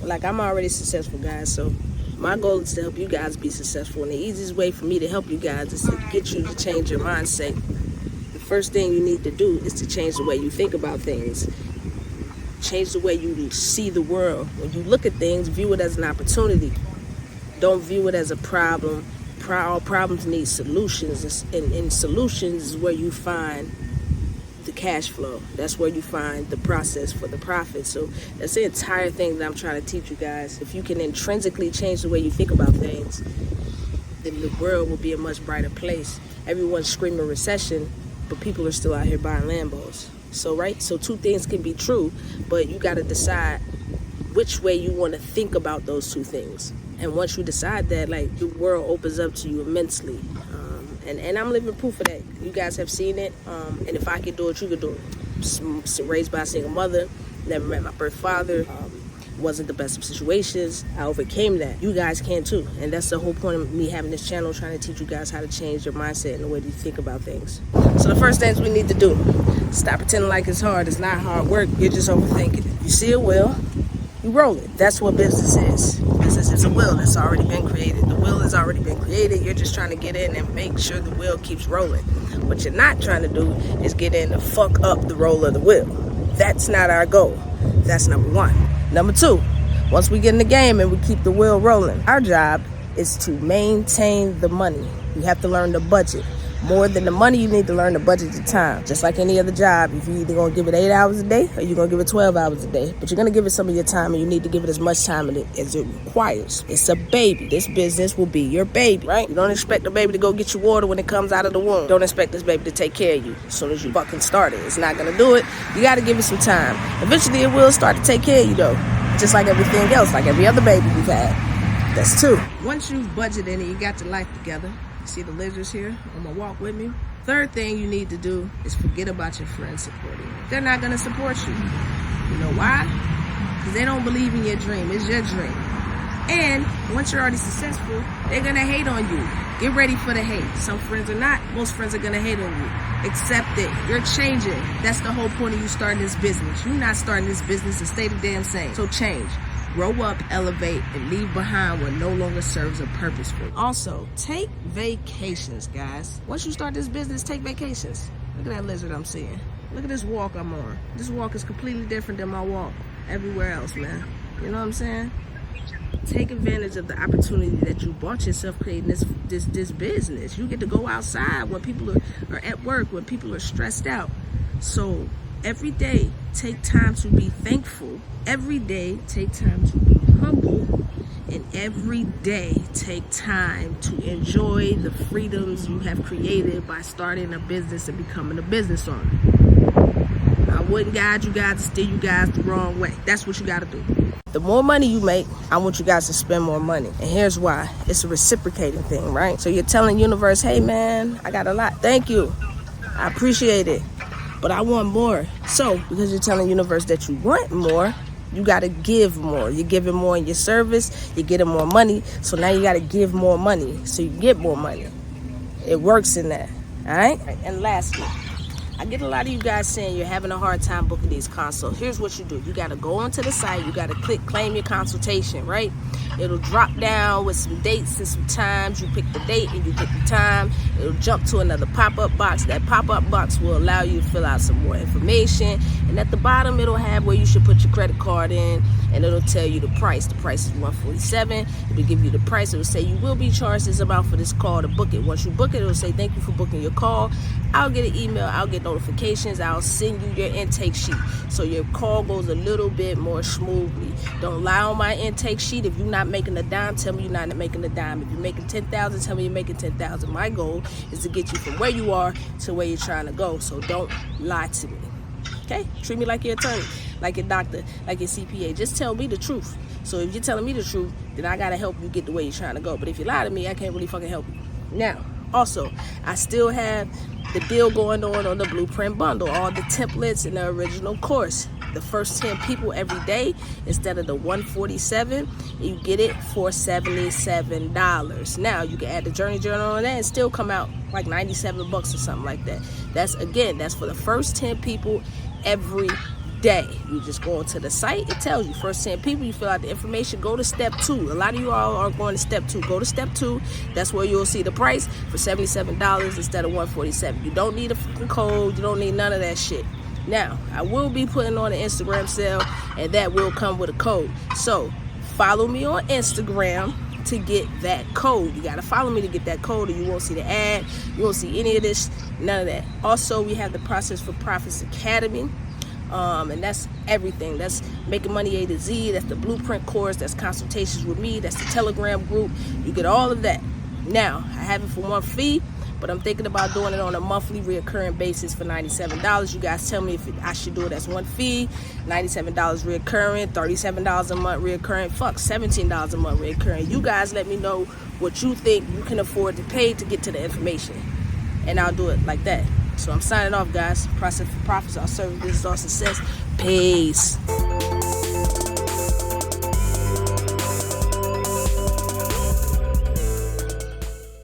Like, I'm already successful, guys, so my goal is to help you guys be successful. And the easiest way for me to help you guys is to get you to change your mindset. The first thing you need to do is to change the way you think about things. Change the way you see the world. When you look at things, view it as an opportunity. Don't view it as a problem. All problems need solutions, and solutions is where you find the cash flow. That's where you find the process for the profit. So that's the entire thing that I'm trying to teach you guys. If you can intrinsically change the way you think about things, then the world will be a much brighter place. Everyone's screaming recession, but people are still out here buying Lambos. So two things can be true, but you got to decide which way you want to think about those two things. And once you decide that, like, the world opens up to you immensely. And I'm living proof of that. You guys have seen it. And if I could do it, you could do it. Raised by a single mother, never met my birth father, wasn't the best of situations. I overcame that. You guys can too. And that's the whole point of me having this channel, trying to teach you guys how to change your mindset and the way you think about things. So the first things we need to do, stop pretending like it's hard. It's not hard work. You're just overthinking it. You see a wheel, you roll it. That's what business is. Business is a wheel that's already been created. The wheel has already been created. You're just trying to get in and make sure the wheel keeps rolling. What you're not trying to do is get in and fuck up the roll of the wheel. That's not our goal. That's number one. Number two, once we get in the game and we keep the wheel rolling, our job is to maintain the money. You have to learn the budget. More than the money, you need to learn to budget your time. Just like any other job, if you're either going to give it 8 hours a day or you're going to give it 12 hours a day. But you're going to give it some of your time, and you need to give it as much time as it requires. It's a baby. This business will be your baby, right? You don't expect the baby to go get you water when it comes out of the womb. Don't expect this baby to take care of you as soon as you fucking start it. It's not going to do it. You got to give it some time. Eventually, it will start to take care of you, though. Just like everything else, like every other baby we've had. That's two. Once you've budgeted and you got your life together, see the lizards here on my walk with me. Third thing you need to do is forget about your friends supporting you. They're not going to support you. You know why? Because they don't believe in your dream. It's your dream. And once you're already successful, they're going to hate on you. Get ready for the hate. Some friends are not. Most friends are going to hate on you. Accept it. You're changing. That's the whole point of you starting this business. You're not starting this business to stay the damn same. So change. Grow up, elevate, and leave behind what no longer serves a purpose for you. Also, take vacations, guys. Once you start this business, take vacations. Look at that lizard I'm seeing. Look at this walk I'm on. This walk is completely different than my walk everywhere else, man. You know what I'm saying? Take advantage of the opportunity that you bought yourself creating this business. You get to go outside when people are at work, when people are stressed out. So every day, take time to be thankful. Every day, take time to be humble. And every day, take time to enjoy the freedoms you have created by starting a business and becoming a business owner. I wouldn't guide you guys to steer you guys the wrong way. That's what you got to do. The more money you make, I want you guys to spend more money. And here's why. It's a reciprocating thing, right? So you're telling universe, hey, man, I got a lot. Thank you. I appreciate it. But I want more. So because you're telling universe that you want more, you got to give more. You're giving more in your service. You're getting more money. So now you got to give more money so you get more money. It works in that. All right? And lastly, I get a lot of you guys saying you're having a hard time booking these consults. Here's what you do. You got to go onto the site. You got to click claim your consultation, right? It'll drop down with some dates and some times. You pick the date and you pick the time. It'll jump to another pop-up box. That pop-up box will allow you to fill out some more information. And at the bottom, it'll have where you should put your credit card in. And it'll tell you the price. The price is $147. It'll give you the price. It'll say you will be charged this amount for this call to book it. Once you book it, it'll say thank you for booking your call. I'll get an email. I'll get notifications. I'll send you your intake sheet. So your call goes a little bit more smoothly. Don't lie on my intake sheet. If you're not making a dime, tell me you're not making a dime. If you're making 10,000, tell me you're making 10,000. My goal is to get you from where you are to where you're trying to go. So don't lie to me. Okay? Treat me like your attorney, like your doctor, like your CPA. Just tell me the truth. So if you're telling me the truth, then I got to help you get the way you're trying to go. But if you lie to me, I can't really fucking help you. Now, also, I still have the deal going on the Blueprint bundle, all the templates in the original course. The first 10 people every day, instead of the $147, you get it for $77. Now you can add the journey journal on that and still come out like $97 or something like that. That's for the first 10 people every day. You just go onto the site. It tells you first 10 people. You fill out the information. Go to step 2. A lot of you all are going to step 2. Go to step 2. That's where you'll see the price for $77 instead of $147. You don't need a fucking code. You don't need none of that shit. Now, I will be putting on an Instagram sale, and that will come with a code. So, follow me on Instagram to get that code. You got to follow me to get that code, or you won't see the ad. You won't see any of this, none of that. Also, we have the Process for Profits Academy, and that's everything. That's Making Money A to Z. That's the Blueprint course. That's consultations with me. That's the Telegram group. You get all of that. Now, I have it for one fee, but I'm thinking about doing it on a monthly reoccurring basis for $97. You guys tell me if I should do it as one fee, $97 reoccurring, $37 a month reoccurring, fuck, $17 a month reoccurring. You guys let me know what you think you can afford to pay to get to the information, and I'll do it like that. So I'm signing off, guys. Process for Profits, our service, business, our success. Peace.